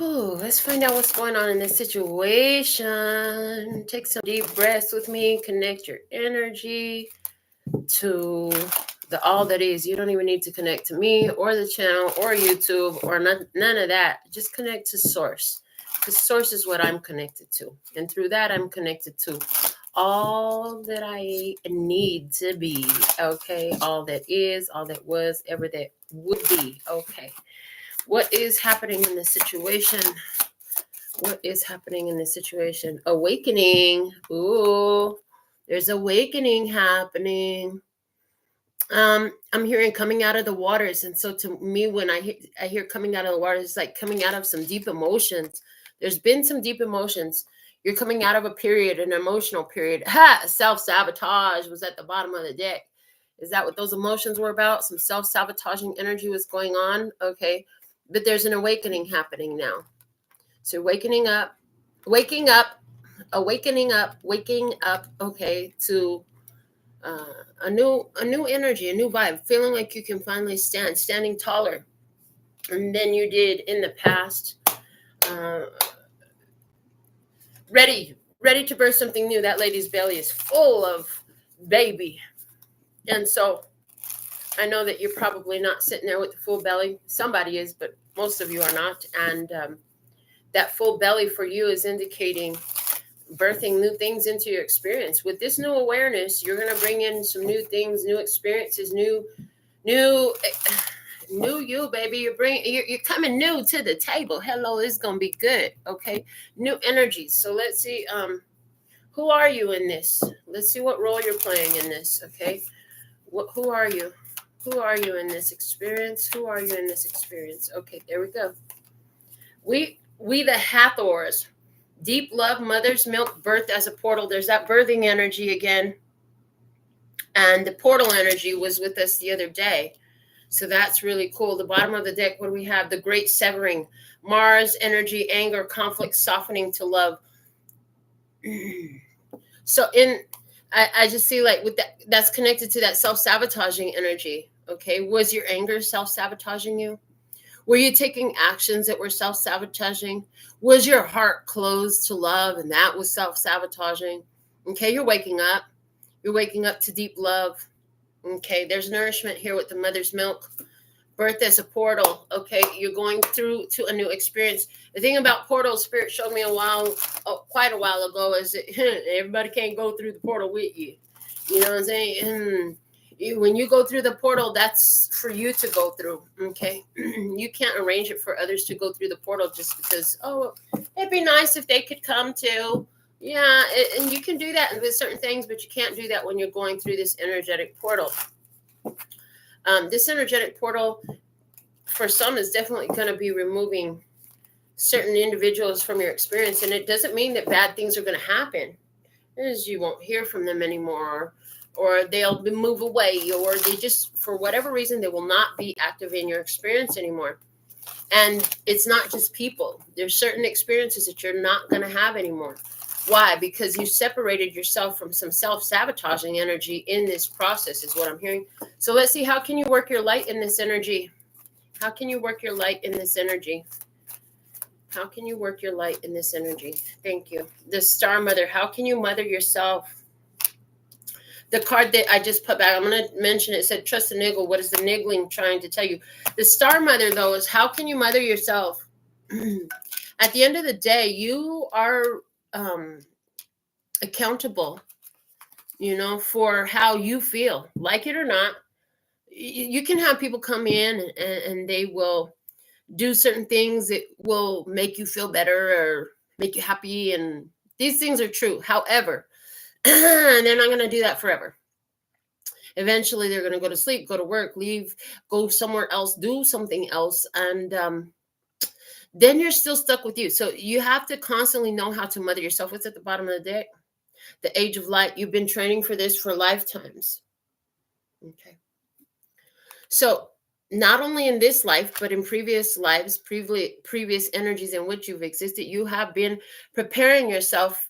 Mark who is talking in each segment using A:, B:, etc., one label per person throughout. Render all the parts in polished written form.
A: Ooh, let's find out what's going on in this situation. Take some deep breaths with me. Connect your energy to the all that is. You don't even need to connect to me or the channel or YouTube or none of that. Just connect to source. Because source is what I'm connected to. And through that, I'm connected to all that I need to be. Okay. All that is, all that was, ever that would be. Okay. What is happening in this situation? What is happening in this situation? Awakening. Ooh, there's awakening happening. I'm hearing coming out of the waters. And so to me, when I hear coming out of the waters, it's like coming out of some deep emotions. There's been some deep emotions. You're coming out of a period, an emotional period. Self-sabotage was at the bottom of the deck. Is that what those emotions were about? Some self-sabotaging energy was going on. Okay. But there's an awakening happening now. So waking up, waking up, waking up, okay, to a new energy, a new vibe, feeling like you can finally standing taller than you did in the past. Ready to birth something new. That lady's belly is full of baby. And so I know that you're probably not sitting there with the full belly. Somebody is, but most of you are not. And that full belly for you is indicating birthing new things into your experience. With this new awareness, you're going to bring in some new things, new experiences, new you, baby. You're coming new to the table. Hello, it's going to be good. Okay. New energies. So let's see. Who are you in this? Let's see what role you're playing in this. Okay. Who are you? Who are you in this experience? Who are you in this experience? Okay, there we go. We the Hathors, deep love, mother's milk, birth as a portal. There's that birthing energy again. And the portal energy was with us the other day. So that's really cool. The bottom of the deck, what do we have? The great severing, Mars energy, anger, conflict, softening to love. So I just see like with that's connected to that self-sabotaging energy. Okay. Was your anger self-sabotaging you? Were you taking actions that were self-sabotaging? Was your heart closed to love and that was self-sabotaging? Okay, you're waking up. You're waking up to deep love. Okay, there's nourishment here with the mother's milk. Birth as a portal. Okay, you're going through to a new experience. The thing about portals, Spirit showed me quite a while ago, is that everybody can't go through the portal with you. You know what I'm saying? When you go through the portal, that's for you to go through. Okay, you can't arrange it for others to go through the portal just because, oh, it'd be nice if they could come too. Yeah, and you can do that with certain things, but you can't do that when you're going through this energetic portal. This energetic portal, for some, is definitely going to be removing certain individuals from your experience, and it doesn't mean that bad things are going to happen. It is you won't hear from them anymore, or they'll move away, or they just, for whatever reason, they will not be active in your experience anymore. And it's not just people. There's certain experiences that you're not going to have anymore. Why? Because you separated yourself from some self-sabotaging energy in this process, is what I'm hearing. So let's see, how can you work your light in this energy? How can you work your light in this energy? How can you work your light in this energy? Thank you. The Star Mother, how can you mother yourself? The card that I just put back, I'm going to mention it, said, trust the niggle. What is the niggling trying to tell you? The Star Mother, though, is how can you mother yourself? At the end of the day, you are accountable, for how you feel, like it or not. You can have people come in and they will do certain things that will make you feel better or make you happy. And these things are true. However, they're not going to do that forever. Eventually, they're going to go to sleep, go to work, leave, go somewhere else, do something else. And then you're still stuck with you. So you have to constantly know how to mother yourself. What's at the bottom of the deck? The Age of Light. You've been training for this for lifetimes. Okay. So not only in this life, but in previous lives, previous energies in which you've existed, you have been preparing yourself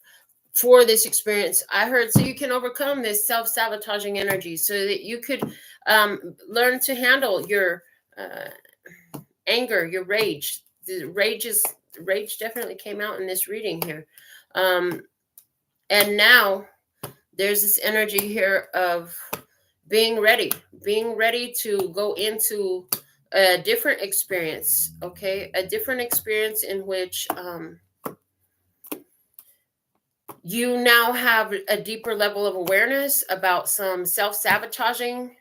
A: for this experience. I heard, so you can overcome this self-sabotaging energy so that you could learn to handle your anger, your rage. The rage is Rage definitely came out in this reading here. And now there's this energy here of being ready to go into a different experience, okay? A different experience in which you now have a deeper level of awareness about some self-sabotaging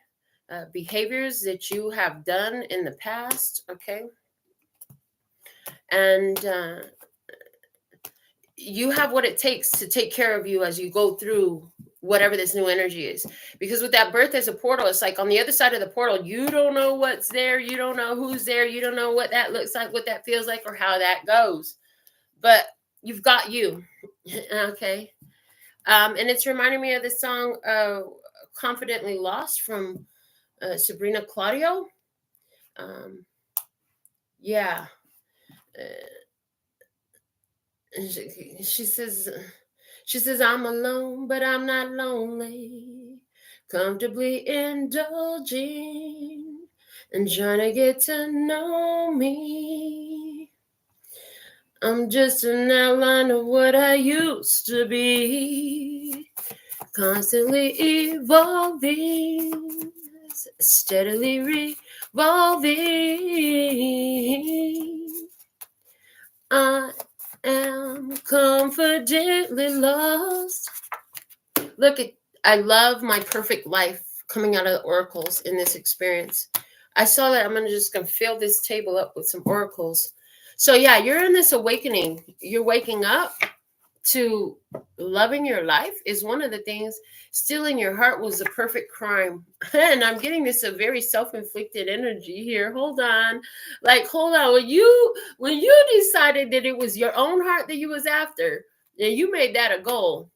A: behaviors that you have done in the past, okay? And you have what it takes to take care of you as you go through whatever this new energy is. Because with that birth as a portal, it's like on the other side of the portal, you don't know what's there. You don't know who's there. You don't know what that looks like, what that feels like, or how that goes. But you've got you. Okay. And it's reminding me of the song Confidently Lost from Sabrina Claudio. Yeah. She says, I'm alone, but I'm not lonely. Comfortably indulging and trying to get to know me. I'm just an outline of what I used to be. Constantly evolving, steadily revolving. I am confidently lost. Look, I love my perfect life coming out of the oracles in this experience. I saw that. I'm just going to fill this table up with some oracles. So yeah, you're in this awakening. You're waking up to loving your life is one of the things. Stealing your heart was a perfect crime. And I'm getting this a very self-inflicted energy here. Hold on. Hold on. When you decided that it was your own heart that you was after, and you made that a goal,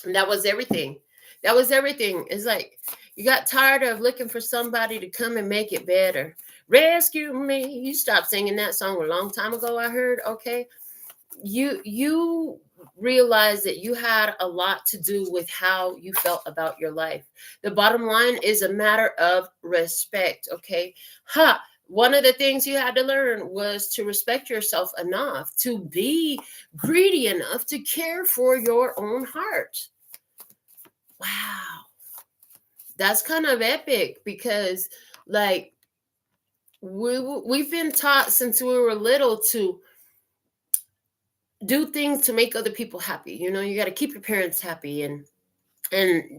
A: and that was everything. That was everything. It's like you got tired of looking for somebody to come and make it better. Rescue me. You stopped singing that song a long time ago, I heard. Okay. You realize that you had a lot to do with how you felt about your life. The bottom line is a matter of respect, okay? One of the things you had to learn was to respect yourself enough to be greedy enough to care for your own heart. Wow. That's kind of epic because we've been taught since we were little to do things to make other people happy. You know, you got to keep your parents happy, and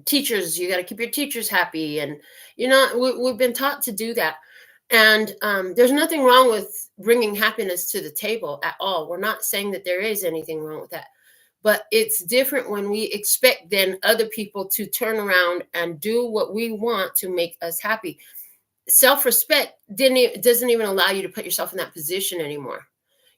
A: teachers, you got to keep your teachers happy. And, you know, we've been taught to do that. And there's nothing wrong with bringing happiness to the table at all. We're not saying that there is anything wrong with that. But it's different when we expect then other people to turn around and do what we want to make us happy. Self-respect doesn't even allow you to put yourself in that position anymore.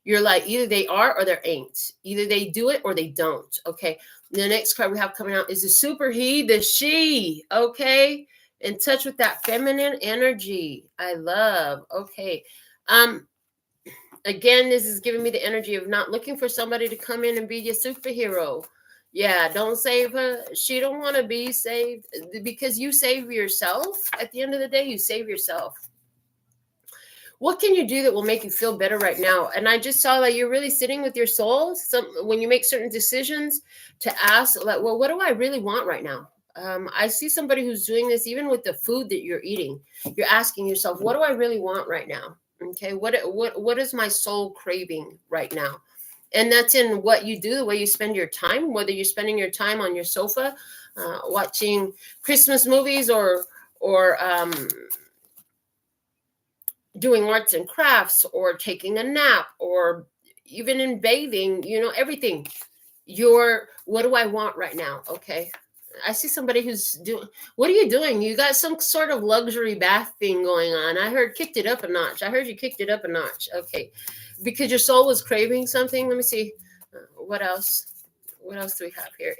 A: You're like, either they are or there ain't. Either they do it or they don't. Okay. The next card we have coming out is the super he, the she. Okay. In touch with that feminine energy. I love. Okay. Again, this is giving me the energy of not looking for somebody to come in and be your superhero. Yeah, don't save her. She don't want to be saved because you save yourself. At the end of the day, you save yourself. What can you do that will make you feel better right now? And I just saw that you're really sitting with your soul. When you make certain decisions, to ask, well, what do I really want right now? I see somebody who's doing this even with the food that you're eating. You're asking yourself, what do I really want right now? Okay, what is my soul craving right now? And that's in what you do, the way you spend your time, whether you're spending your time on your sofa, watching Christmas movies or doing arts and crafts, or taking a nap, or even in bathing, you know, everything. What do I want right now? Okay. I see somebody who's doing, what are you doing? You got some sort of luxury bath thing going on. I heard kicked it up a notch. I heard you kicked it up a notch. Okay. Because your soul was craving something. Let me see. What else? What else do we have here?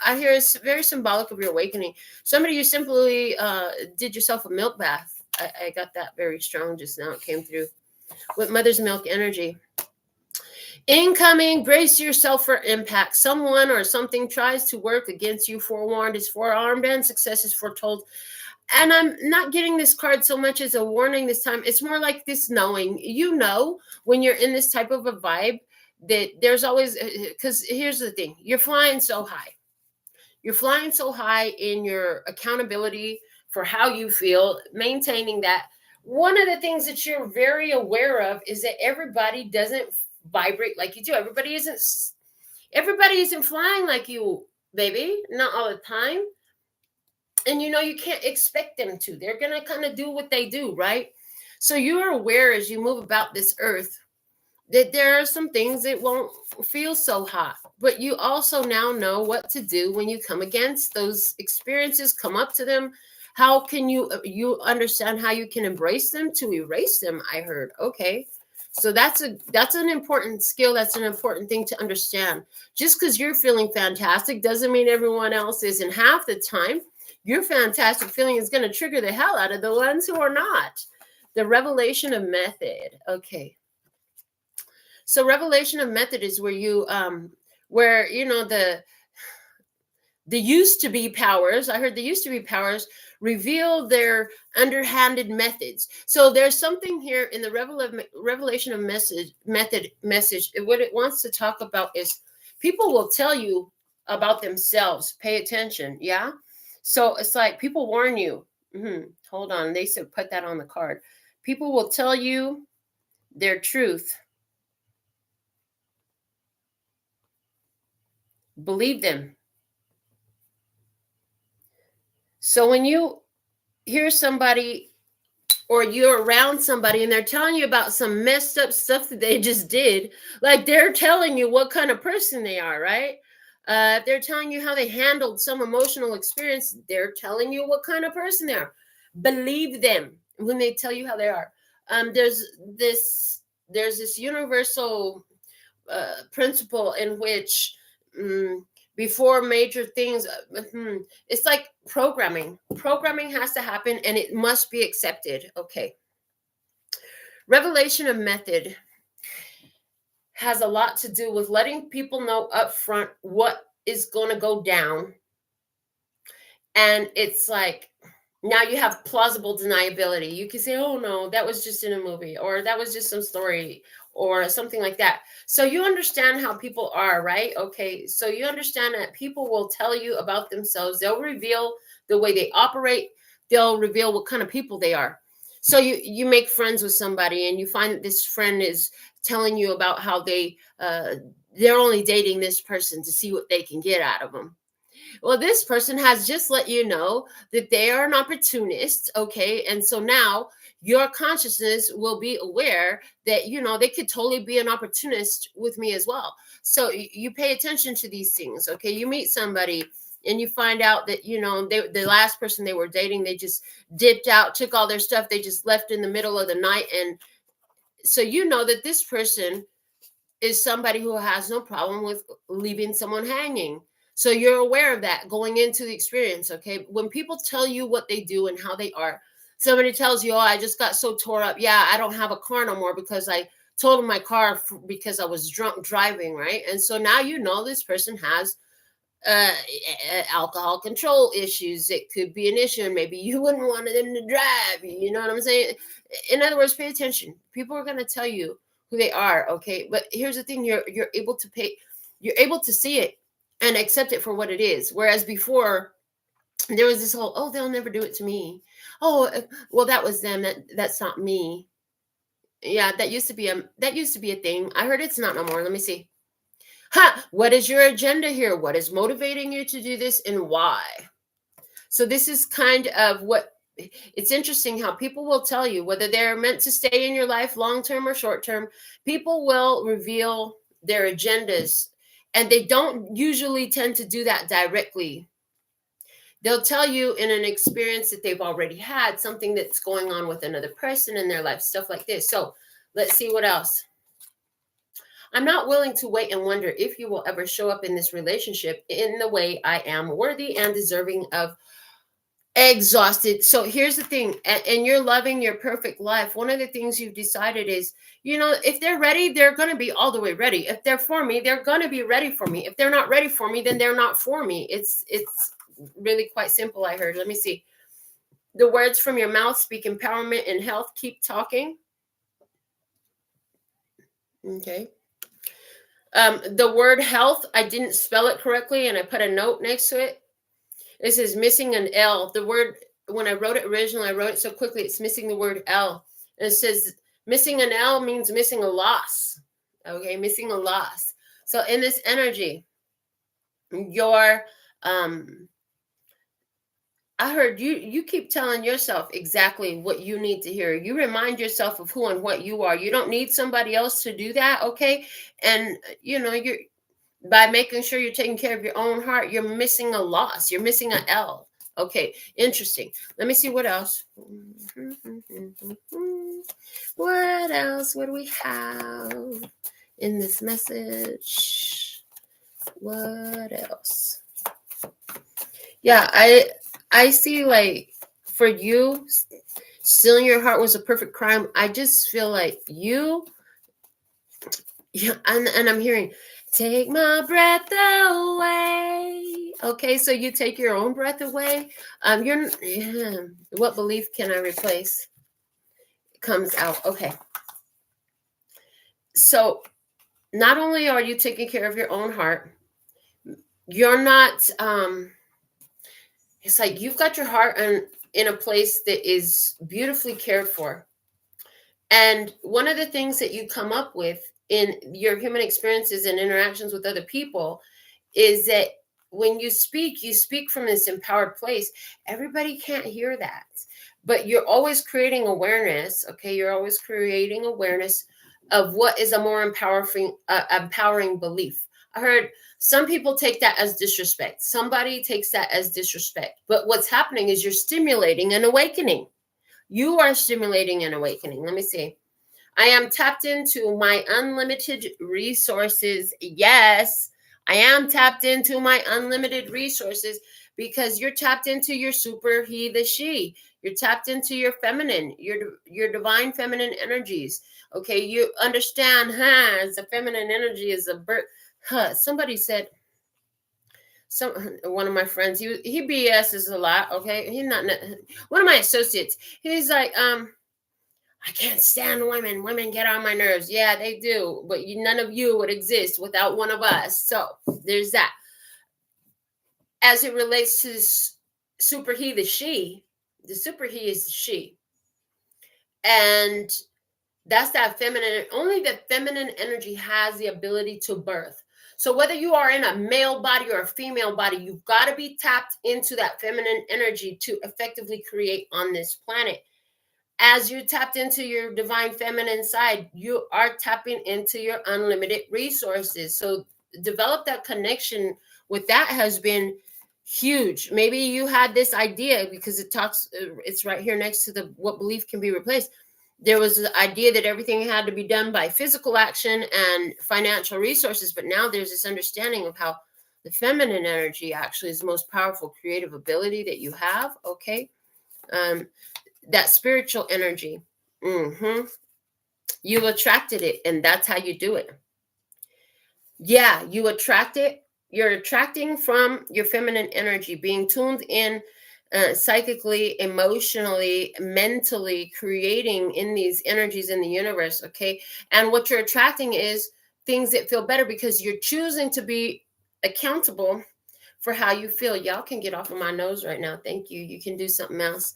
A: I hear it's very symbolic of your awakening. Somebody, you simply did yourself a milk bath. I got that very strong just now. It came through with mother's milk energy. Incoming, brace yourself for impact. Someone or something tries to work against you. Forewarned is forearmed, and success is foretold. And I'm not getting this card so much as a warning this time. It's more like this knowing. You know, when you're in this type of a vibe, that there's always, because here's the thing, you're flying so high. You're flying so high in your accountability for how you feel, maintaining that. One of the things that you're very aware of is that everybody doesn't vibrate like you do. Everybody isn't flying like you, baby, not all the time. And you can't expect them to. They're going to kind of do what they do, right? So you're aware as you move about this earth that there are some things that won't feel so hot, but you also now know what to do when you come against those experiences, come up to them. How can you understand how you can embrace them to erase them? I heard. Okay. So that's an important skill. That's an important thing to understand. Just because you're feeling fantastic doesn't mean everyone else is. And half the time, your fantastic feeling is going to trigger the hell out of the ones who are not. The revelation of method. Okay. So revelation of method is where the used to be powers, I heard the used to be powers reveal their underhanded methods. So there's something here in the revelation of message. What it wants to talk about is people will tell you about themselves. Pay attention. Yeah. So it's like people warn you. Hold on. They said put that on the card. People will tell you their truth. Believe them. So when you hear somebody or you're around somebody and they're telling you about some messed up stuff that they just did, like they're telling you what kind of person they are, right? If they're telling you how they handled some emotional experience, they're telling you what kind of person they are. Believe them when they tell you how they are. There's this universal principle in which before major things, it's like programming has to happen and it must be accepted. Okay. Revelation of method has a lot to do with letting people know up front what is going to go down. And it's like, now you have plausible deniability. You can say, oh no, that was just in a movie, or that was just some story, or something like that. So you understand how people are, right? Okay. So you understand that people will tell you about themselves. They'll reveal the way they operate. They'll reveal what kind of people they are. So you make friends with somebody and you find that this friend is telling you about how they're only dating this person to see what they can get out of them. Well, this person has just let you know that they are an opportunist. Okay. And so now your consciousness will be aware that, they could totally be an opportunist with me as well. So you pay attention to these things. Okay. You meet somebody and you find out that, the last person they were dating, they just dipped out, took all their stuff. They just left in the middle of the night. And so you know that this person is somebody who has no problem with leaving someone hanging. So you're aware of that going into the experience, okay? When people tell you what they do and how they are, somebody tells you, oh, I just got so tore up. Yeah, I don't have a car no more because I totaled my car because I was drunk driving, right? And so now this person has alcohol control issues. It could be an issue, and maybe you wouldn't want them to drive. You know what I'm saying? In other words, pay attention. People are going to tell you who they are, okay? But here's the thing: you're able to see it and accept it for what it is. Whereas before, there was this whole, oh, they'll never do it to me. Oh, well, that was them. That's not me. Yeah, that used to be a thing. I heard it's not no more. Let me see. What is your agenda here? What is motivating you to do this and why? So this is kind of what it's interesting how people will tell you whether they're meant to stay in your life long term or short term. People will reveal their agendas, and they don't usually tend to do that directly. They'll tell you in an experience that they've already had, something that's going on with another person in their life, stuff like this. So let's see what else. I'm not willing to wait and wonder if you will ever show up in this relationship in the way I am worthy and deserving of. Exhausted. So here's the thing, and you're loving your perfect life. One of the things you've decided is, if they're ready, they're going to be all the way ready. If they're for me, they're going to be ready for me. If they're not ready for me, then they're not for me. It's really quite simple. I heard. Let me see. The words from your mouth speak empowerment and health. Keep talking. Okay. The word health, I didn't spell it correctly, and I put a note next to it. It says missing an L. The word, when I wrote it originally, I wrote it so quickly, it's missing the word L. And it says missing an L means missing a loss. Okay, missing a loss. So in this energy, your I heard you keep telling yourself exactly what you need to hear. You remind yourself of who and what you are. You don't need somebody else to do that, okay? And you're by making sure you're taking care of your own heart, you're missing a loss. You're missing an L. Okay, interesting. Let me see what else. What else would we have in this message? What else? Yeah, I see, like, for you, stealing your heart was a perfect crime. I just feel like yeah, and I'm hearing, take my breath away. Okay, so you take your own breath away. What belief can I replace? It comes out. Okay. So not only are you taking care of your own heart, you're not it's like you've got your heart in a place that is beautifully cared for. And one of the things that you come up with in your human experiences and interactions with other people is that when you speak from this empowered place. Everybody can't hear that, but you're always creating awareness. Okay, you're always creating awareness of what is a more empowering belief. I heard some people take that as disrespect. Somebody takes that as disrespect. But what's happening is you're stimulating an awakening. You are stimulating an awakening. Let me see. I am tapped into my unlimited resources. Yes, I am tapped into my unlimited resources because you're tapped into your super he, the she. You're tapped into your feminine, your divine feminine energies. Okay, you understand, the feminine energy is a birth. Somebody said, one of my friends, he BS's a lot. Okay, he's not one of my associates. He's like, I can't stand women. Women get on my nerves. Yeah, they do. But none of you would exist without one of us. So there's that. As it relates to super he, the she, the super he is the she. And that's that feminine. Only the feminine energy has the ability to birth. So whether you are in a male body or a female body, you've got to be tapped into that feminine energy to effectively create on this planet. As you tapped into your divine feminine side, you are tapping into your unlimited resources. So develop that connection with that has been huge. Maybe you had this idea because it's right here next to the what belief can be replaced. There was the idea that everything had to be done by physical action and financial resources, but now there's this understanding of how the feminine energy actually is the most powerful creative ability that you have. Okay. That spiritual energy. You attracted it, and that's how you do it. Yeah, you attract it. You're attracting from your feminine energy, being tuned in psychically, emotionally, mentally, creating in these energies in the universe. Okay. And what you're attracting is things that feel better because you're choosing to be accountable for how you feel. Y'all can get off of my nose right now. Thank you. You can do something else.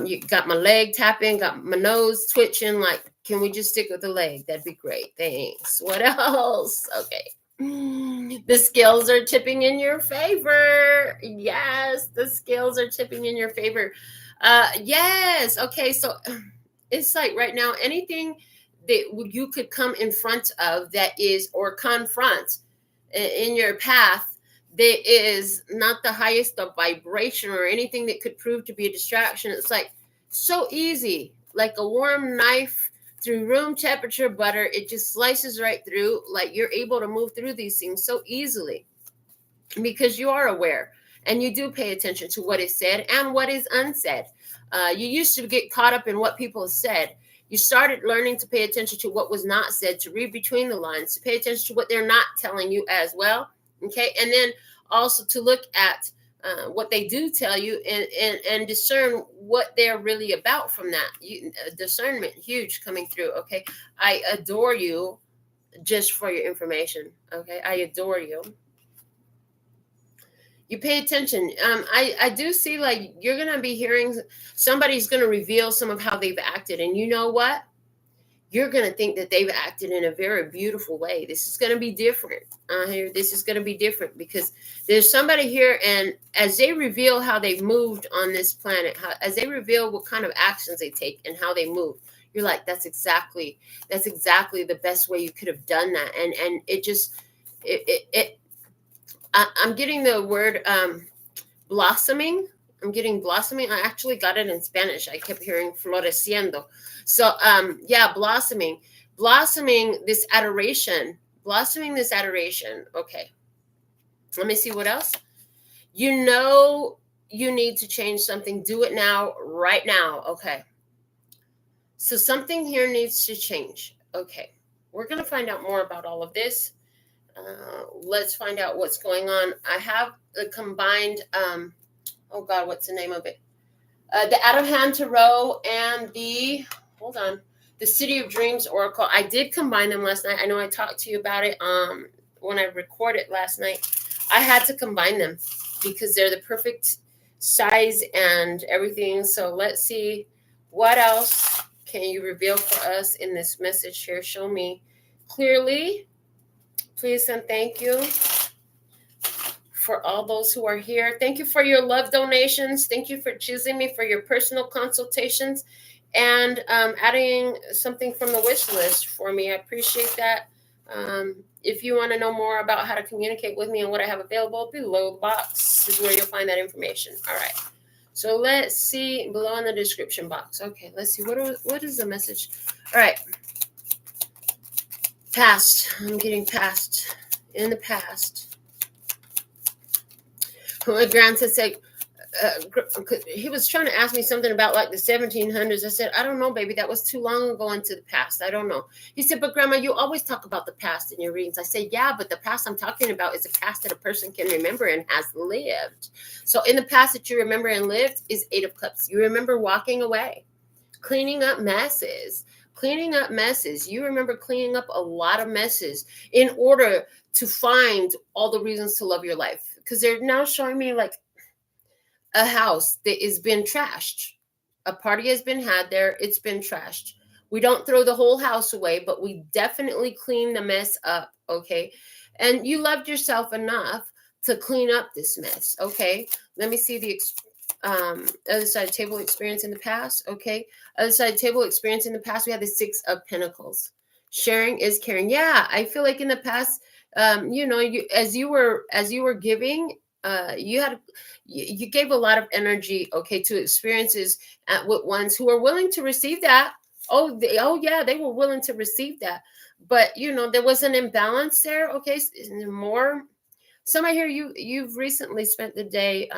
A: You got my leg tapping, got my nose twitching. Like, can we just stick with the leg? That'd be great. Thanks. What else? Okay. The scales are tipping in your favor. Yes, the scales are tipping in your favor. Yes. Okay. So it's like right now, anything that you could come in front of that is, or confront in your path that is not the highest of vibration or anything that could prove to be a distraction. It's like so easy, like a warm knife through room temperature butter. It just slices right through. Like you're able to move through these things so easily because you are aware and you do pay attention to what is said and what is unsaid. You used to get caught up in what people said. You started learning to pay attention to what was not said, to read between the lines, to pay attention to what they're not telling you as well. Okay. And then also to look at what they do tell you and discern what they're really about from that. Discernment, huge, coming through. Okay. I adore you just for your information. Okay, I adore you. You pay attention. I do see like you're gonna be hearing somebody's gonna reveal some of how they've acted, and you know what? You're gonna think that they've acted in a very beautiful way. This is gonna be different. Here, this is gonna be different because there's somebody here, and as they reveal how they've moved on this planet, as they reveal what kind of actions they take and how they move, you're like, that's exactly the best way you could have done that, and it just it I'm getting the word blossoming. I'm getting blossoming. I actually got it in Spanish. I kept hearing floreciendo. So yeah, blossoming. Blossoming this adoration. Blossoming this adoration. Okay. Let me see what else. You know you need to change something. Do it now, right now. Okay. So something here needs to change. Okay. We're going to find out more about all of this. Let's find out what's going on. I have the combined, oh God, what's the name of it? The Out of Hand Tarot and the City of Dreams Oracle. I did combine them last night. I know I talked to you about it when I recorded last night. I had to combine them because they're the perfect size and everything. So let's see, what else can you reveal for us in this message here? Show me clearly. Please and thank you for all those who are here. Thank you for your love donations. Thank you for choosing me for your personal consultations and adding something from the wish list for me. I appreciate that. If you want to know more about how to communicate with me and what I have available, below the box is where you'll find that information. All right. So let's see below in the description box. Okay, let's see. What is the message? All right. Past. I'm getting past. In the past. Grant said, he was trying to ask me something about like the 1700s. I said, I don't know, baby. That was too long ago into the past. I don't know. He said, but Grandma, you always talk about the past in your readings. I said, yeah, but the past I'm talking about is a past that a person can remember and has lived. So in the past that you remember and lived is 8 of Cups. You remember walking away, cleaning up messes. You remember cleaning up a lot of messes in order to find all the reasons to love your life. Because they're now showing me like a house that has been trashed. A party has been had there. It's been trashed. We don't throw the whole house away, but we definitely clean the mess up. Okay. And you loved yourself enough to clean up this mess. Okay. Let me see the other side table experience in the past. Okay. Other side table experience in the past. We had the 6 of Pentacles. Sharing is caring. Yeah. I feel like in the past, as you were giving, you gave a lot of energy, okay, to experiences with ones who are willing to receive that. Yeah, they were willing to receive that. But there was an imbalance there. Okay, more. Somebody here, you've recently spent the day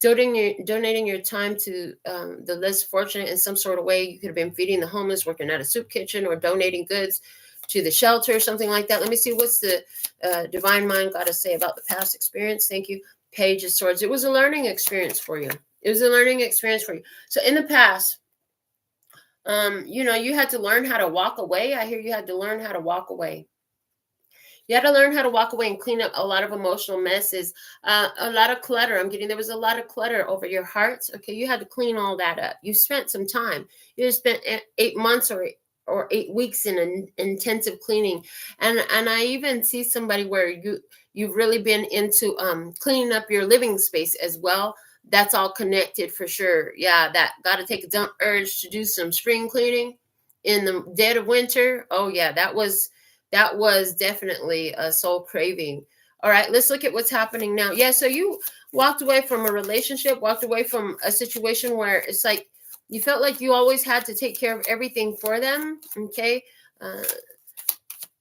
A: donating your time to the less fortunate in some sort of way. You could have been feeding the homeless, working at a soup kitchen, or donating goods to the shelter or something like that. Let me see, what's the divine mind got to say about the past experience? Thank you. Page of Swords. It was a learning experience for you. So in the past, you had to learn how to walk away. I hear you had to learn how to walk away. You had to learn how to walk away and clean up a lot of emotional messes, a lot of clutter. There was a lot of clutter over your heart. Okay, you had to clean all that up. You spent some time. You spent 8 months or 8 weeks in an intensive cleaning. And I even see somebody where you've really been into cleaning up your living space as well. That's all connected for sure. Yeah, that got to take a dump urge to do some spring cleaning in the dead of winter. Oh yeah, that was definitely a soul craving. All right, let's look at what's happening now. Yeah, so you walked away from a relationship, walked away from a situation where it's like you felt like you always had to take care of everything for them. Okay.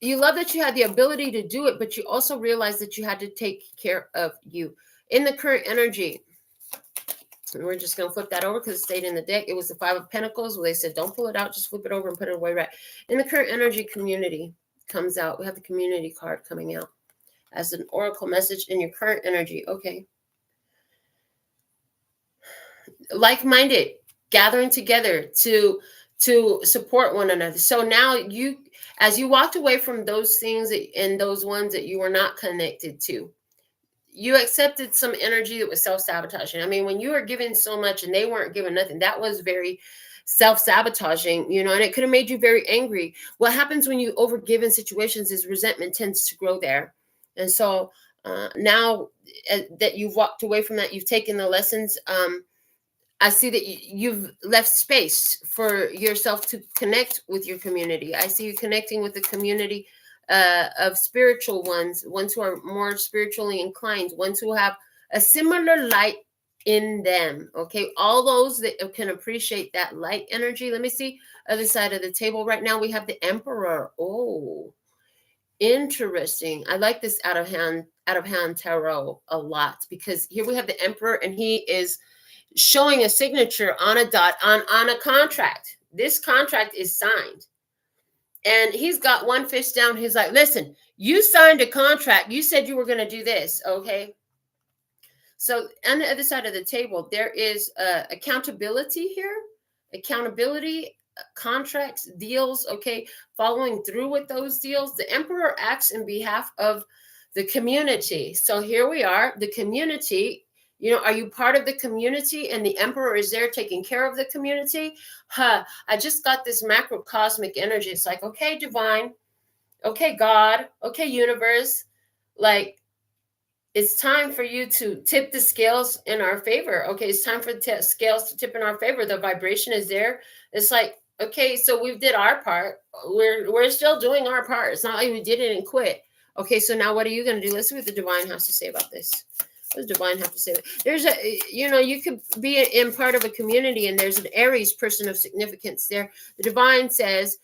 A: You love that you had the ability to do it, but you also realized that you had to take care of you. In the current energy, we're just going to flip that over because it stayed in the deck. It was the 5 of Pentacles where they said, don't pull it out, just flip it over and put it away right. In the current energy, community comes out. We have the community card coming out as an oracle message in your current energy. Okay. Like-minded, gathering together to support one another. So now As you walked away from those things and those ones that you were not connected to, you accepted some energy that was self-sabotaging. I mean, when you were giving so much and they weren't giving nothing, that was very self-sabotaging, you know, and it could have made you very angry. What happens when you overgive in situations is resentment tends to grow there. And so now that you've walked away from that, you've taken the lessons. I see that you've left space for yourself to connect with your community. I see you connecting with the community of spiritual ones who are more spiritually inclined, ones who have a similar light in them. Okay, all those that can appreciate that light energy. Let me see other side of the table. Right now we have the Emperor. Oh, interesting. I like this out of hand tarot a lot, because here we have the Emperor and he is showing a signature on a dot on a contract. This contract is signed. And he's got one fish down. He's like, listen, you signed a contract. You said you were going to do this. Okay. So on the other side of the table, there is accountability here. Accountability, contracts, deals. Okay. Following through with those deals. The Emperor acts in behalf of the community. So here we are, the community. You know, are you part of the community and the Emperor is there taking care of the community? I just got this macrocosmic energy. It's like, okay, divine, okay, God, okay, universe, like it's time for you to tip the scales in our favor. Okay, it's time for the scales to tip in our favor. The vibration is there. It's like, okay, so we did our part. We're still doing our part. It's not like we did it and quit. Okay, so now what are you going to do? Let's see what the divine has to say about this. What does divine have to say? There's a, you know, you could be in part of a community and there's an Aries person of significance there. The divine says,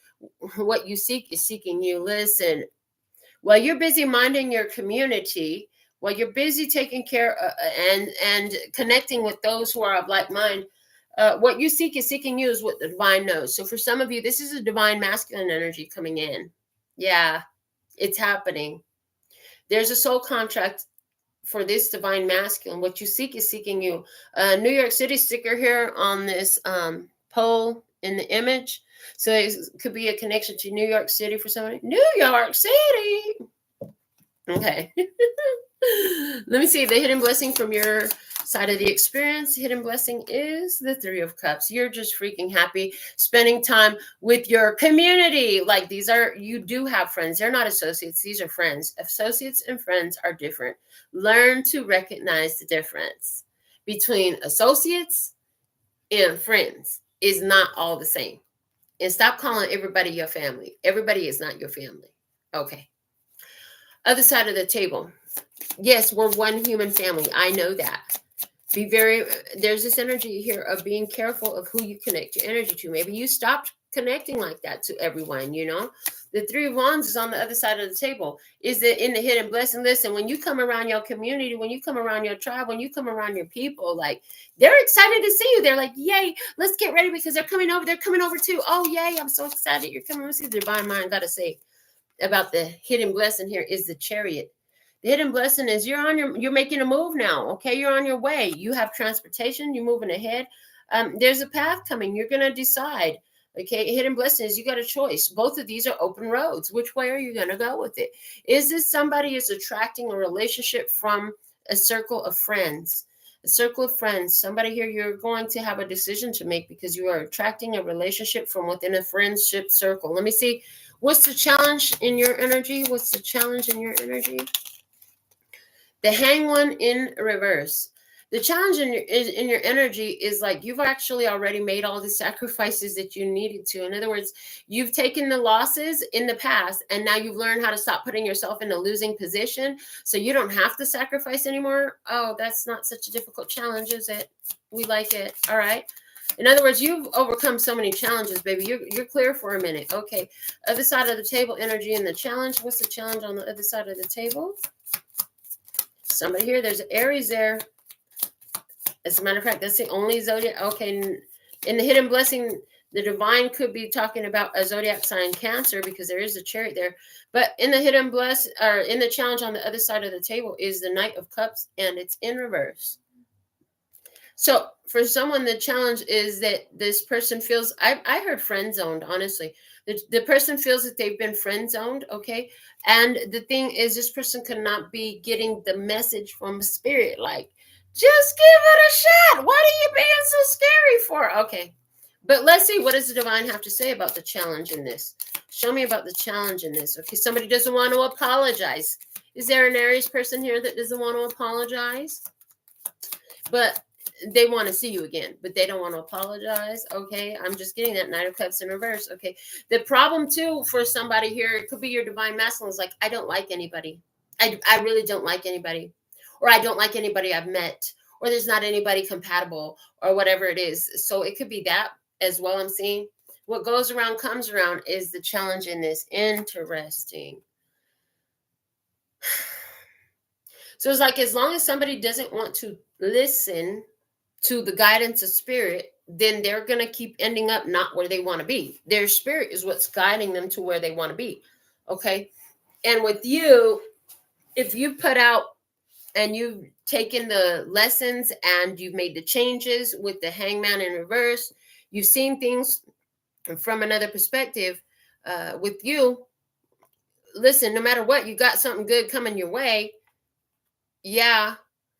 A: what you seek is seeking you. Listen, while you're busy minding your community, while you're busy taking care and connecting with those who are of like mind, what you seek is seeking you is what the divine knows. So for some of you, this is a divine masculine energy coming in. Yeah, it's happening. There's a soul contract for this divine masculine. What you seek is seeking you. New York City sticker here on this pole in the image. So it could be a connection to New York City for somebody. New York City. Okay. Let me see the hidden blessing from your side of the experience. Hidden blessing is the Three of Cups. You're just freaking happy spending time with your community. Like these are, you do have friends. They're not associates. These are friends. Associates and friends are different. Learn to recognize the difference between associates and friends is not all the same. And stop calling everybody your family. Everybody is not your family. Okay. Other side of the table. Yes, we're one human family. I know that. There's this energy here of being careful of who you connect your energy to. Maybe you stopped connecting like that to everyone, you know. The Three of Wands is on the other side of the table. Is it in the hidden blessing? Listen, when you come around your community, when you come around your tribe, when you come around your people, like they're excited to see you. They're like, yay, let's get ready because they're coming over. They're coming over too. Oh, yay, I'm so excited. You're coming over. See, the divine mind got to say about the hidden blessing here is the Chariot. The hidden blessing is you're making a move now. Okay, you're on your way. You have transportation. You're moving ahead. There's a path coming. You're going to decide. Okay, hidden blessing is you got a choice. Both of these are open roads. Which way are you going to go with it? Is this somebody is attracting a relationship from a circle of friends? A circle of friends. Somebody here, you're going to have a decision to make because you are attracting a relationship from within a friendship circle. Let me see. What's the challenge in your energy? What's the challenge in your energy? The Hanged One in reverse. The challenge in your energy is like you've actually already made all the sacrifices that you needed to. In other words, you've taken the losses in the past and now you've learned how to stop putting yourself in a losing position so you don't have to sacrifice anymore. Oh, that's not such a difficult challenge, is it? We like it. All right. In other words, you've overcome so many challenges, baby. You're clear for a minute. Okay. Other side of the table, energy and the challenge. What's the challenge on the other side of the table? Somebody here, there's Aries there. As a matter of fact, that's the only zodiac. Okay, in the hidden blessing, the divine could be talking about a zodiac sign Cancer because there is a Chariot there. But in the hidden bless or in the challenge on the other side of the table is the Knight of Cups, and it's in reverse. So for someone, the challenge is that this person feels, I heard friend zoned, honestly. The person feels that they've been friend zoned, okay? And the thing is, this person could not be getting the message from spirit, like, just give it a shot. What are you being so scary for? Okay. But let's see, what does the divine have to say about the challenge in this? Show me about the challenge in this. Okay, somebody doesn't want to apologize. Is there an Aries person here that doesn't want to apologize? But they want to see you again, but they don't want to apologize. Okay, I'm just getting that Knight of Cups in reverse. Okay, the problem too for somebody here, it could be your divine masculine is like, I don't like anybody. I really don't like anybody, or I don't like anybody I've met, or there's not anybody compatible, or whatever it is. So it could be that as well. I'm seeing what goes around comes around is the challenge in this. Interesting. So it's like, as long as somebody doesn't want to listen to the guidance of spirit, then they're going to keep ending up not where they want to be. Their spirit is what's guiding them to where they want to be. Okay. And with you, if you put out and you've taken the lessons and you've made the changes with the hangman in reverse, you've seen things from another perspective. With you, listen, no matter what, you got something good coming your way. Yeah,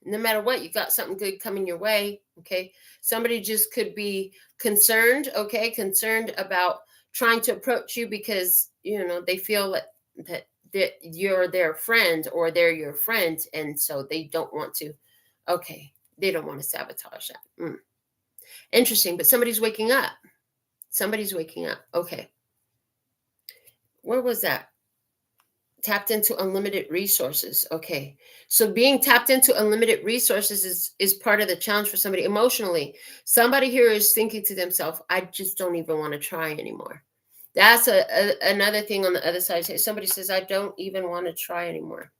A: no matter what, you got something good coming your way. Okay, somebody just could be concerned. Okay, concerned about trying to approach you because they feel that you're their friend or they're your friend, and so they don't want to. Okay, they don't want to sabotage that. Interesting, but somebody's waking up. Somebody's waking up. Okay, where was that? Tapped into unlimited resources. Okay, so being tapped into unlimited resources is part of the challenge for somebody emotionally. Somebody here is thinking to themselves, I just don't even want to try anymore. That's another thing on the other side. Somebody says, I don't even want to try anymore,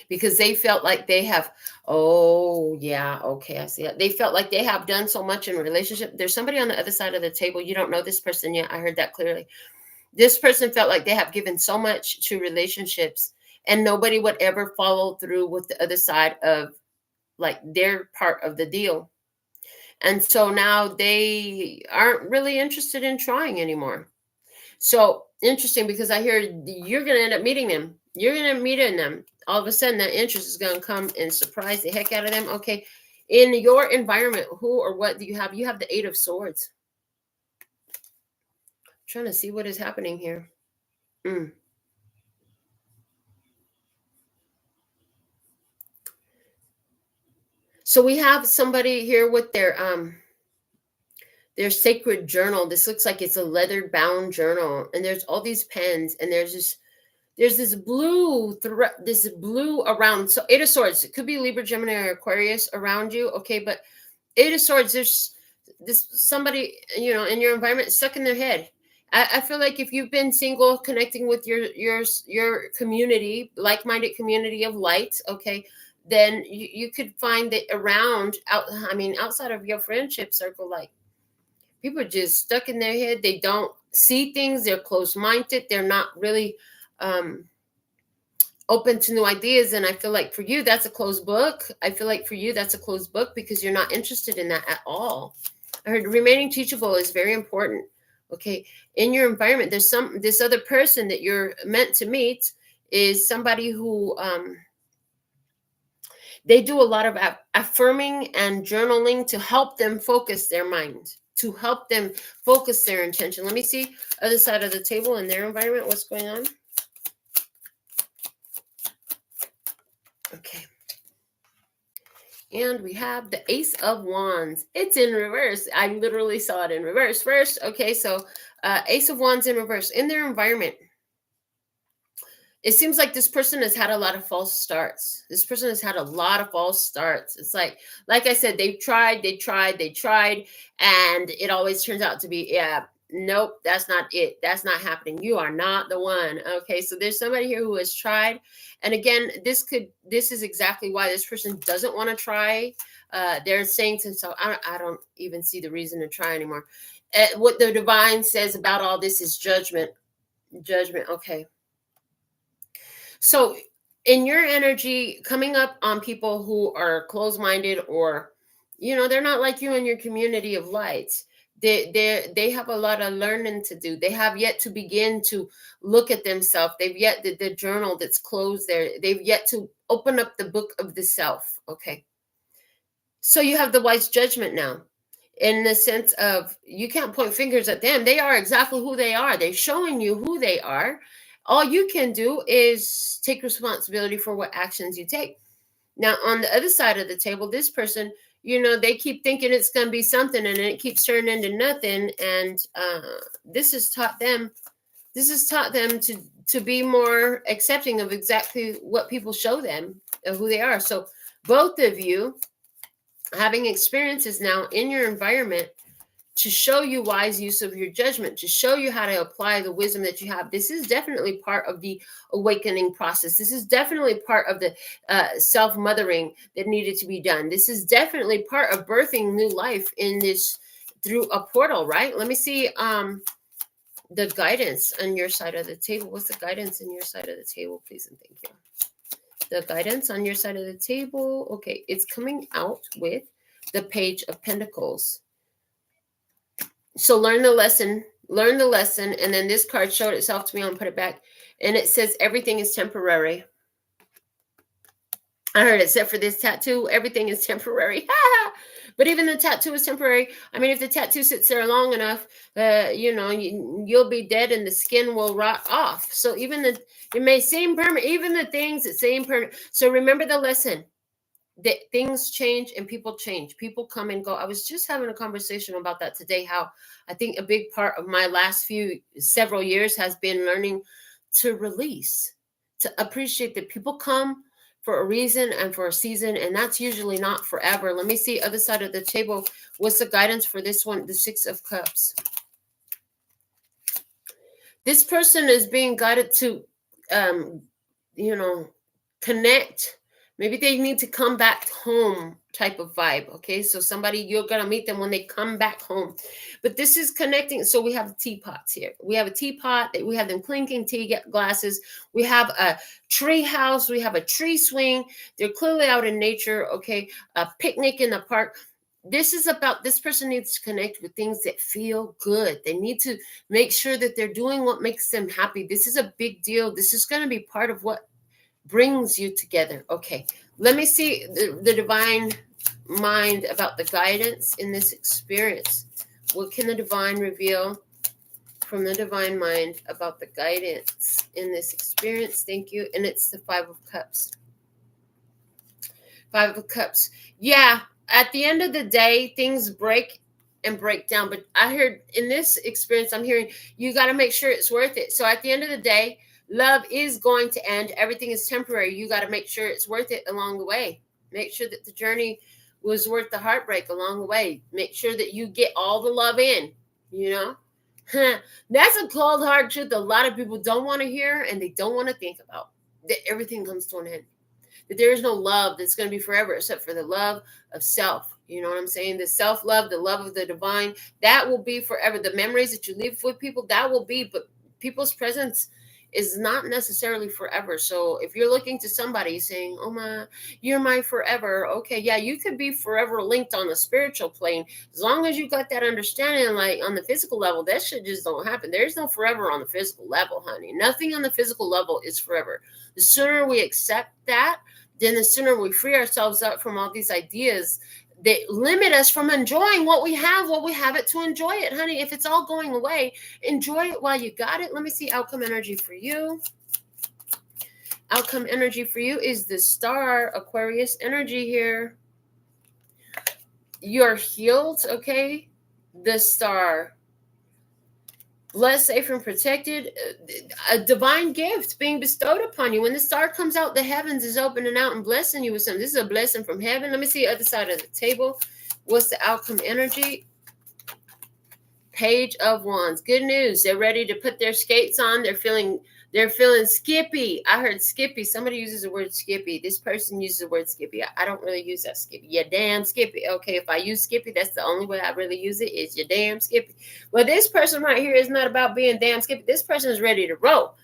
A: because they felt like they have, oh yeah, okay, I see it. They felt like they have done so much in a relationship. There's somebody on the other side of the table. You don't know this person yet. I heard that clearly. This person felt like they have given so much to relationships and nobody would ever follow through with the other side of like their part of the deal. And so now they aren't really interested in trying anymore. So interesting, because I hear you're going to end up meeting them. You're going to meet them. All of a sudden that interest is going to come and surprise the heck out of them. Okay. In your environment, who or what do you have? You have the Eight of Swords. Trying to see what is happening here. So we have somebody here with their sacred journal. This looks like it's a leather bound journal, and there's all these pens, and there's this blue this blue around. So Eight of Swords, it could be Libra, Gemini, or Aquarius around you. Okay, but Eight of Swords, there's this somebody in your environment stuck in their head. I feel like if you've been single, connecting with your community, like-minded community of light, okay, then you could find that outside of your friendship circle, like people are just stuck in their head. They don't see things. They're closed-minded. They're not really open to new ideas. And I feel like for you, that's a closed book. I feel like for you, that's a closed book because you're not interested in that at all. I heard remaining teachable is very important. Okay. In your environment, there's this other person that you're meant to meet is somebody who, they do a lot of affirming and journaling to help them focus their mind, to help them focus their intention. Let me see other side of the table in their environment. What's going on? Okay. And we have the Ace of Wands. It's in reverse. I literally saw it in reverse first. Okay, so Ace of Wands in reverse. In their environment, it seems like this person has had a lot of false starts. This person has had a lot of false starts. It's like I said, they've tried, and it always turns out to be, yeah, nope, that's not it. That's not happening. You are not the one. Okay, so there's somebody here who has tried. And again, this is exactly why this person doesn't want to try. They're saying to themselves, I don't even see the reason to try anymore. What the divine says about all this is judgment. Judgment. Okay. So in your energy, coming up on people who are closed-minded or They're not like you in your community of lights. They have a lot of learning to do. They have yet to begin to look at themselves. They've yet the journal that's closed there. They've yet to open up the book of the self. Okay. So you have the wise judgment now, in the sense of you can't point fingers at them. They are exactly who they are. They're showing you who they are. All you can do is take responsibility for what actions you take. Now, on the other side of the table, this person, they keep thinking it's going to be something, and it keeps turning into nothing. And this has taught them to be more accepting of exactly what people show them of who they are. So both of you having experiences now in your environment to show you wise use of your judgment, to show you how to apply the wisdom that you have. This is definitely part of the awakening process. This is definitely part of the self-mothering that needed to be done. This is definitely part of birthing new life in this through a portal, right? Let me see the guidance on your side of the table. What's the guidance on your side of the table, please and thank you? The guidance on your side of the table. Okay, it's coming out with the Page of Pentacles. So learn the lesson, and then this card showed itself to me. I'll put it back, and it says everything is temporary. I heard, except for this tattoo, everything is temporary. But even the tattoo is temporary. I mean, if the tattoo sits there long enough, you'll be dead and the skin will rot off. So even it may seem permanent, even the things that seem permanent. So remember the lesson. That things change and people change. People come and go. I was just having a conversation about that today, how I think a big part of my last several years has been learning to release, to appreciate that people come for a reason and for a season, and that's usually not forever. Let me see other side of the table. What's the guidance for this one? The Six of Cups. This person is being guided to, connect. Maybe they need to come back home type of vibe. Okay. So you're going to meet them when they come back home. But this is connecting. So we have teapots here. We have a teapot. We have them clinking tea glasses. We have a tree house. We have a tree swing. They're clearly out in nature. Okay. A picnic in the park. This person needs to connect with things that feel good. They need to make sure that they're doing what makes them happy. This is a big deal. This is going to be part of what brings you together. Okay, let me see the divine mind about the guidance in this experience. What can the divine reveal from the divine mind about the guidance in this experience? Thank you. And it's the Five of Cups. Five of Cups. Yeah, at the end of the day, things break and break down. But I heard in this experience, I'm hearing you got to make sure it's worth it. So at the end of the day, love is going to end. Everything is temporary. You got to make sure it's worth it along the way. Make sure that the journey was worth the heartbreak along the way. Make sure that you get all the love in, That's a cold, hard truth a lot of people don't want to hear and they don't want to think about. That everything comes to an end. That there is no love that's going to be forever except for the love of self. You know what I'm saying? The self-love, the love of the divine, that will be forever. The memories that you leave with people, that will be, but people's presence is not necessarily forever. So if you're looking to somebody saying, oh you're my forever. Okay. Yeah. You could be forever linked on the spiritual plane. As long as you got that understanding, like on the physical level, that shit just don't happen. There's no forever on the physical level, honey. Nothing on the physical level is forever. The sooner we accept that, then the sooner we free ourselves up from all these ideas that limit us from enjoying what we have it to enjoy it, honey. If it's all going away, enjoy it while you got it. Let me see outcome energy for you. Outcome energy for you is the Star, Aquarius energy here. You're healed, okay? The Star. Blessed, safe, and protected. A divine gift being bestowed upon you. When the star comes out, the heavens is opening out and blessing you with something. This is a blessing from heaven. Let me see the other side of the table. What's the outcome energy? Page of Wands. Good news. They're ready to put their skates on. They're feeling skippy. I heard skippy. Somebody uses the word skippy. This person uses the word skippy. I don't really use that skippy. Yeah, damn skippy. Okay, if I use skippy, that's the only way I really use it is you damn skippy. Well, this person right here is not about being damn skippy. This person is ready to roll.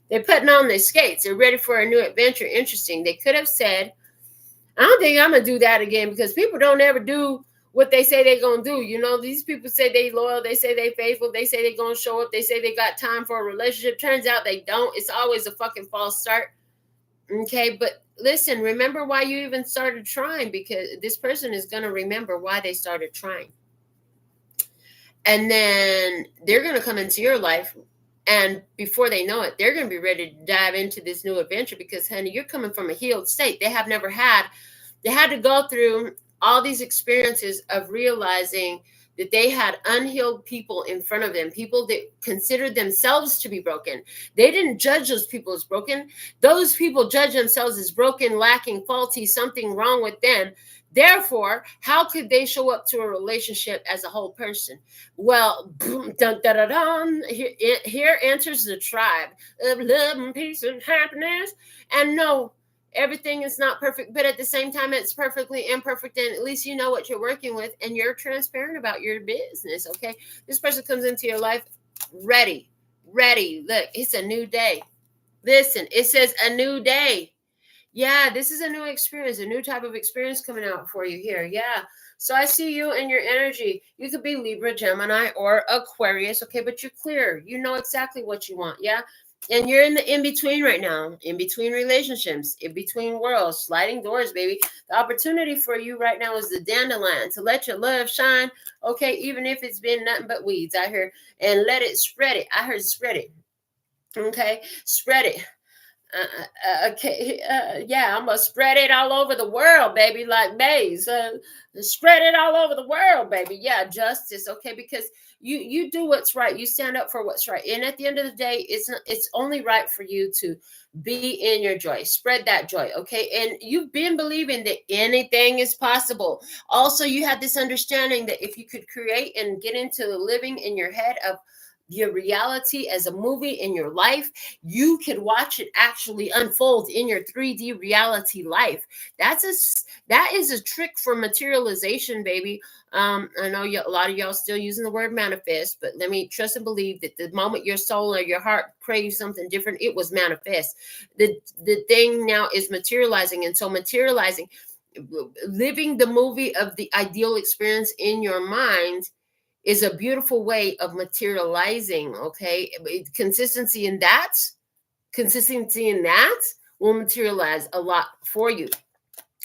A: They're putting on their skates. They're ready for a new adventure. Interesting. They could have said, I don't think I'm going to do that again, because people don't ever do what they say they're going to do. You know, these people say they loyal. They say they faithful. They say they're going to show up. They say they got time for a relationship. Turns out they don't. It's always a fucking false start. Okay, but listen, remember why you even started trying, because this person is going to remember why they started trying. And then they're going to come into your life, and before they know it, they're going to be ready to dive into this new adventure, because, honey, you're coming from a healed state. They had to go through all these experiences of realizing that they had unhealed people in front of them, people that considered themselves to be broken. They didn't judge those people as broken. Those people judge themselves as broken, lacking, faulty, something wrong with them. Therefore, how could they show up to a relationship as a whole person? Well, dun, dun, dun, dun, here enters the tribe of love and peace and happiness. And no, everything is not perfect, but at the same time, it's perfectly imperfect. And at least you know what you're working with, and you're transparent about your business. Okay. This person comes into your life ready. Look, it's a new day. Listen, it says a new day. Yeah, this is a new experience, a new type of experience coming out for you here. Yeah. So I see you and your energy. You could be Libra, Gemini, or Aquarius. Okay. But you're clear. You know exactly what you want. Yeah. And you're in the in-between right now, in between relationships, in between worlds, sliding doors, baby. The opportunity for you right now is the dandelion, to let your love shine, okay, even if it's been nothing but weeds out here, and let it spread it. I heard spread it, okay? Spread it. Yeah, I'm gonna spread it all over the world, baby, like maize. Spread it all over the world, baby. Yeah, justice, okay, because you do what's right. You stand up for what's right, and at the end of the day, it's only right for you to be in your joy. Spread that joy, okay? And you've been believing that anything is possible. Also, you had this understanding that if you could create and get into the living in your head of your reality as a movie in your life, you could watch it actually unfold in your 3D reality life. That is a trick for materialization, baby. I know a lot of y'all still using the word manifest, but let me trust and believe that the moment your soul or your heart craves something different, it was manifest. The thing now is materializing, and so materializing, living the movie of the ideal experience in your mind, is a beautiful way of materializing. Okay, consistency in that will materialize a lot for you.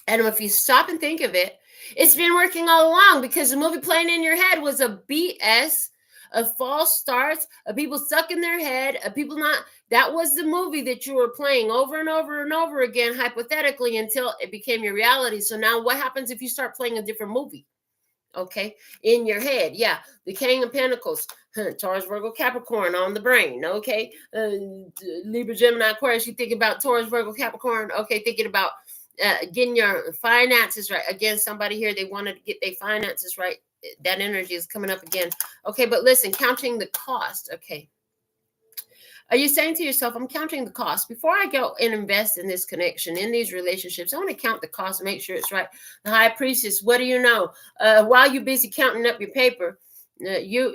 A: And if you stop and think of it, it's been working all along, because the movie playing in your head was a BS, of false starts, of people stuck in their head, of people not. That was the movie that you were playing over and over and over again, hypothetically, until it became your reality. So now what happens if you start playing a different movie? Okay, in your head. Yeah, the King of Pentacles, Taurus, Virgo, Capricorn on the brain. Okay, Libra, Gemini, Aquarius. You think about Taurus, Virgo, Capricorn. Okay, thinking about getting your finances right. Again, somebody here, they wanted to get their finances right. That energy is coming up again. Okay, but listen, counting the cost. Okay. Are you saying to yourself, I'm counting the cost before I go and invest in this connection, in these relationships? I want to count the cost and make sure it's right. The High Priestess, what do you know? While you're busy counting up your paper, you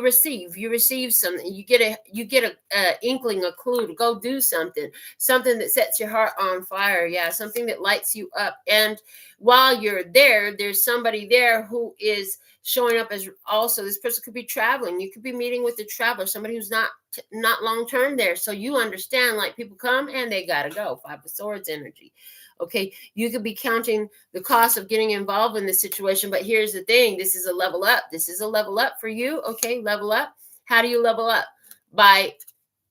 A: receive something. You get a inkling, a clue to go do something that sets your heart on fire. Yeah, something that lights you up. And while you're there, there's somebody there who is showing up as also, this person could be traveling. You could be meeting with a traveler, somebody who's not long term there. So you understand, like, people come and they gotta go. Five of Swords energy. Okay, you could be counting the cost of getting involved in this situation, but here's the thing: this is a level up. This is a level up for you. Okay, level up. How do you level up? By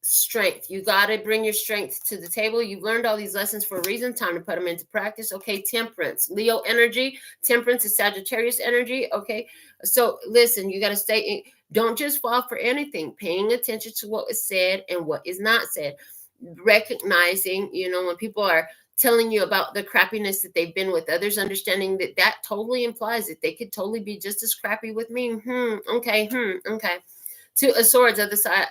A: strength. You got to bring your strength to the table. You've learned all these lessons for a reason. Time to put them into practice. Okay, Temperance, Leo energy. Temperance is Sagittarius energy. Okay, so listen, you got to stay in. Don't just fall for anything. Paying attention to what is said and what is not said. Recognizing, when people are telling you about the crappiness that they've been with others, understanding that totally implies that they could totally be just as crappy with me. Okay. Two of Swords, other side.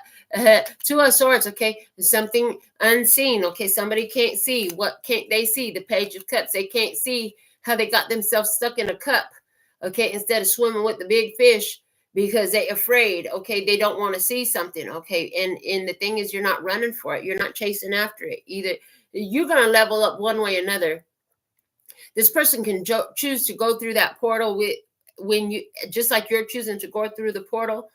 A: Two of Swords, okay, something unseen. Okay, somebody can't see. What can't they see? The Page of Cups. They can't see how they got themselves stuck in a cup, okay, instead of swimming with the big fish, because they're afraid. Okay, they don't want to see something. Okay, and the thing is, you're not running for it. You're not chasing after it either. You're going to level up one way or another. This person can choose to go through that portal when you, just like you're choosing to go through the portal.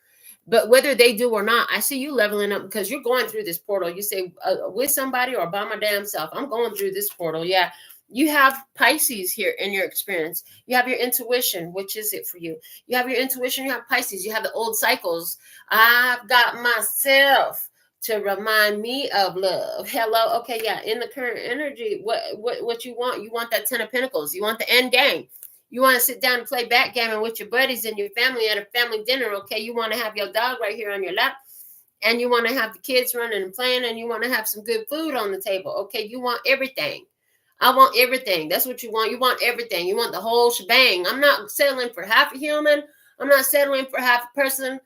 A: But whether they do or not, I see you leveling up because you're going through this portal. You say with somebody or by my damn self, I'm going through this portal. Yeah. You have Pisces here in your experience. You have your intuition. Which is it for you? You have your intuition. You have Pisces. You have the old cycles. I've got myself to remind me of love. Hello. Okay. Yeah. In the current energy, what you want? You want that 10 of Pentacles. You want the end game. You want to sit down and play backgammon with your buddies and your family at a family dinner, okay? You want to have your dog right here on your lap, and you want to have the kids running and playing, and you want to have some good food on the table, okay? You want everything. I want everything. That's what you want. You want everything. You want the whole shebang. I'm not settling for half a human. I'm not settling for half a person.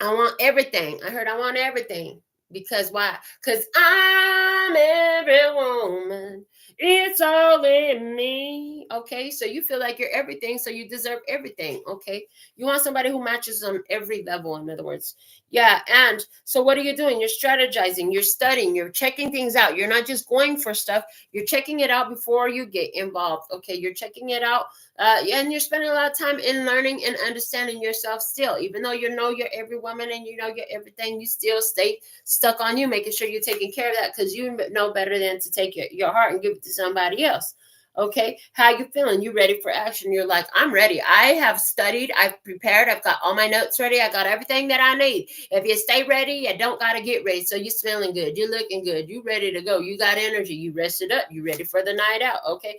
A: I want everything. I heard I want everything. Because why? Because I'm every woman. It's all in me. Okay. So you feel like you're everything. So you deserve everything. Okay. You want somebody who matches on every level, in other words. Yeah. And so what are you doing? You're strategizing. You're studying. You're checking things out. You're not just going for stuff. You're checking it out before you get involved. Okay. You're checking it out. And you're spending a lot of time in learning and understanding yourself still. Even though you know you're every woman and you know you're everything, you still stay stuck on you, making sure you're taking care of that because you know better than to take your heart and give it to somebody else. Okay, how you feeling? You ready for action? You're like, I'm ready. I have studied. I've prepared. I've got all my notes ready. I got everything that I need. If you stay ready, you don't got to get ready. So you're smelling good. You're looking good. You ready to go. You got energy. You rested up. You ready for the night out. Okay.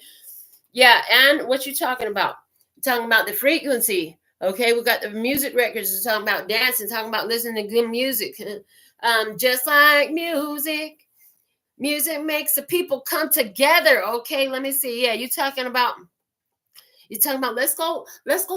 A: Yeah, and what you talking about? Talking about the frequency. Okay, we got the music records. We're talking about dancing, talking about listening to good music. Just like music makes the people come together. Okay, let me see. Yeah, you're talking about let's go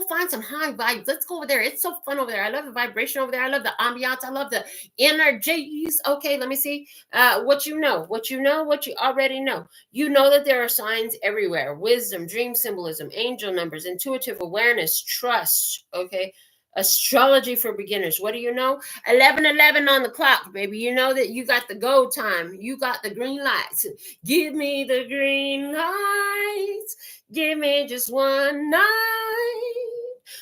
A: find some high vibes. Let's go over there. It's so fun over there. I love the vibration over there. I love the ambiance. I love the energies. Okay, let me see. What you already know. You know that there are signs everywhere. Wisdom, dream symbolism, angel numbers, intuitive awareness, trust. Okay. Astrology for beginners. What do you know? 11:11 on the clock, baby. You know that you got the go time. You got the green lights. Give me the green lights. Give me just one night.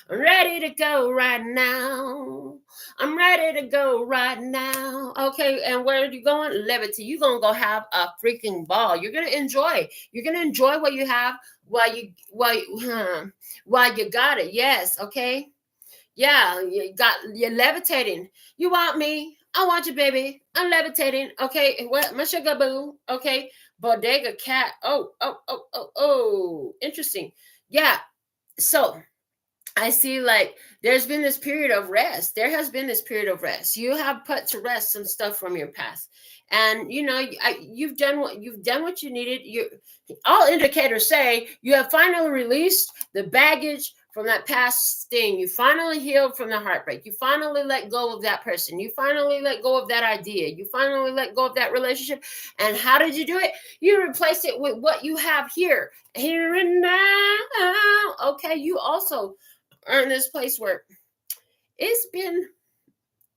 A: I'm ready to go right now. I'm ready to go right now. Okay, and where are you going? Levity. You're going to go have a freaking ball. You're going to enjoy. You're going to enjoy what you have while you got it. Yes, okay? Yeah, you're levitating. You want me? I want you, baby. I'm levitating. Okay, what? My sugar boo. Okay, bodega cat. Oh. Interesting. Yeah. So I see like there's been this period of rest. There has been this period of rest. You have put to rest some stuff from your past. And you know, you've done what you needed. All indicators say you have finally released the baggage from that past thing. You finally healed from the heartbreak. You finally let go of that person. You finally let go of that idea. You finally let go of that relationship. And how did you do it? You replace it with what you have here and now. Okay, you also are in this place where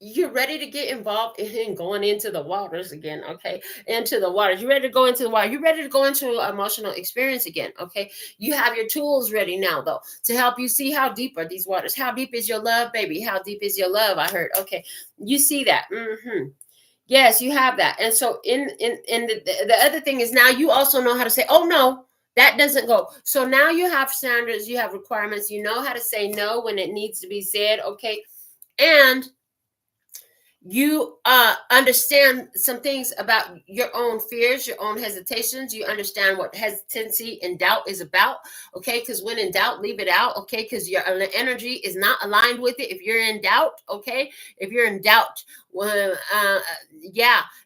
A: you're ready to get involved in going into the waters again, okay? Into the waters. You're ready to go into the water. You're ready to go into emotional experience again, okay? You have your tools ready now, though, to help you see how deep are these waters. How deep is your love, baby? How deep is your love? I heard, okay. You see that. Yes, you have that. And so in the other thing is now you also know how to say, oh, no, that doesn't go. So now you have standards, you have requirements. You know how to say no when it needs to be said, okay? And you understand some things about your own fears, your own hesitations. You understand what hesitancy and doubt is about, okay? Because when in doubt, leave it out, okay? Because your energy is not aligned with it if you're in doubt, okay? If you're in doubt,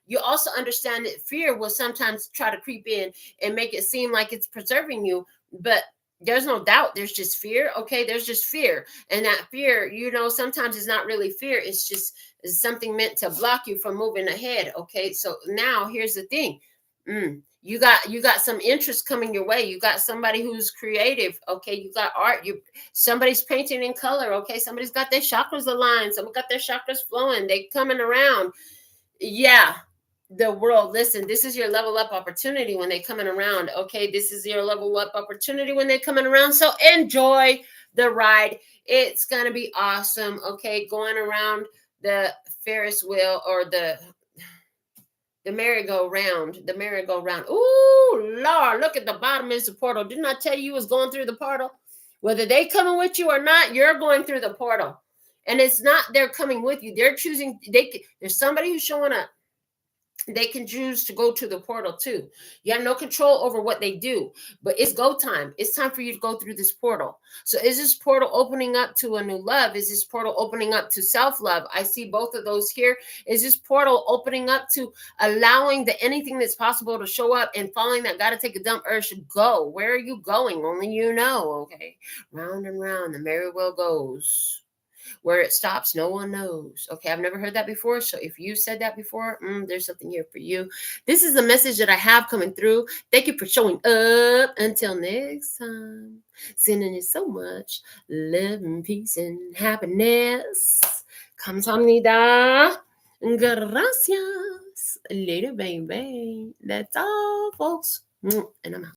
A: you also understand that fear will sometimes try to creep in and make it seem like it's preserving you, but there's no doubt. There's just fear, okay? There's just fear. And that fear, you know, sometimes it's not really fear. It's just something meant to block you from moving ahead, okay? So now here's the thing. You got some interest coming your way. You got somebody who's creative, okay? You got art. Somebody's painting in color, okay? Somebody's got their chakras aligned. Someone got their chakras flowing. They coming around. Yeah. the world, listen, this is your level up opportunity when they coming around. Okay, this is your level up opportunity when they coming around. So enjoy the ride. It's gonna be awesome. Okay, going around the Ferris wheel or the merry-go-round. The merry-go-round. Ooh, Lord, look at the bottom is the portal. Didn't I tell you was going through the portal? Whether they coming with you or not, you're going through the portal. And it's not they're coming with you. They're choosing. There's somebody who's showing up. They can choose to go to the portal too. You have no control over what they do, but it's go time. It's time for you to go through this portal. So is this portal opening up to a new love? Is this portal opening up to self-love? I see both of those here. Is this portal opening up to allowing the anything that's possible to show up and following that gotta take a dump urge to go? Where are you going? Only you know, okay? Round and round, the merry wheel goes. Where it stops, no one knows. Okay, I've never heard that before. So if you said that before, there's something here for you. This is the message that I have coming through. Thank you for showing up. Until next time, sending you so much love and peace and happiness. Kamsahamnida. Gracias. Later, baby. That's all, folks. And I'm out.